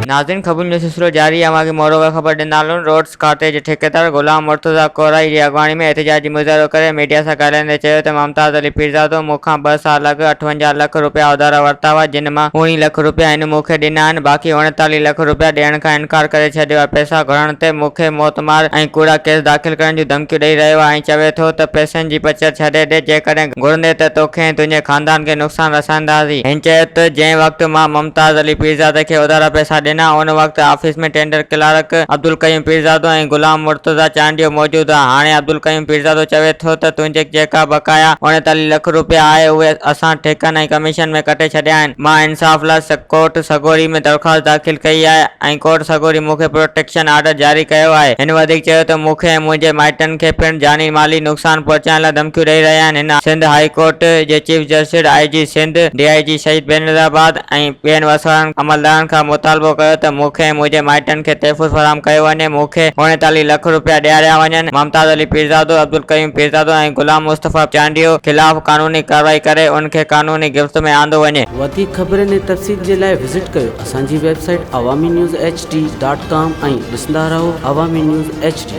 नाज़रीन, ख़बर जो सिलसिलो जारी है। अॻे मोरोवर ख़बर ॾिनालुनि रोड्स खाते जे ठेकेदार ग़ुलाम मुर्तज़ा कोराई जी अॻवानी में एहतिजाजी मुज़ाहिरो करे मीडिया सां ॻाल्हाईंदे चयो त मुमताज़ अली पीरज़ादो मूंखां 2 साल अॻु 58 लाख रुपया उधार वरिता हुआ, जिन मां 19 लाख रुपया हिन मूंखे ॾिना आहिनि। बाक़ी 39 लाख रुपया ॾियण खां इनकार करे छॾियो आहे। पैसा घुरण ते मूंखे मोतमार ऐं कूड़ा केस दाख़िल करण जूं धमकियूं ॾेई रहियो आहे ऐं चवे थो त पैसनि जी बचत छॾे ॾे, जेकॾहिं घुरंदे त तोखे ऐं तुंहिंजे ख़ानदान खे नुक़सानु रसाईंदासीं। हिन चयो त जंहिं वक़्तु मां मुमताज़ अली पीरज़ादे खे उधार पैसा ॾिना, उन वक़्तु ऑफिस में टेंडर क्लार्क अब्दुल क़यूम पीरज़ादो ऐं ग़ुलाम मुर्तज़ा चांडियो मौजूदु हुआ। हाणे अब्दुल क़यूम पीरज़ादो चवे थो त तुंहिंजे जेका बक़ाया 39 लाख रुपया आहे, उहे असां ठेकन ऐं कमीशन में कटे छॾिया आहिनि। मां इंसाफ़ लाइ कोर्ट सगोरी में दरख़्वास्त दाख़िल कई आहे ऐं कोर्ट सगोरी मूंखे प्रोटेक्शन आर्डर जारी कयो आहे। हिन वधीक चयो त मूंखे ऐं मुंहिंजे माइटनि खे पिणु जानी माली नुक़सानु पहुचाइण लाइ धमकियूं ॾेई रहिया आहिनि। हिन सिंध हाई कोर्ट जे chief justice IG Sindh, DIG Shaheed Benazirabad ऐं ॿियनि वसवारनि अमलदारनि खां मुतालबो कयो त मूंखे ऐं मुंहिंजे माइटनि खे तहफ़ुज़ फराहम कयो वञे, मूंखे 39 लाख रुपया ॾियारिया वञनि। मुमताज़ अली पीरज़ादो, अब्दुल क़यूम पीरज़ादो ऐं ग़ुलाम मुस्तफ़ा चांडियो ख़िलाफ़ क़ानूनी कार्रवाई करे उनखे क़ानूनी गिरफ़्त में आंदो वञे। वधीक ख़बरनि ऐं तफ़सील जे लाइ विज़िट कयो असांजी वेबसाइट awami news hd.com ऐं ॾिसंदा रहो Awami News HD।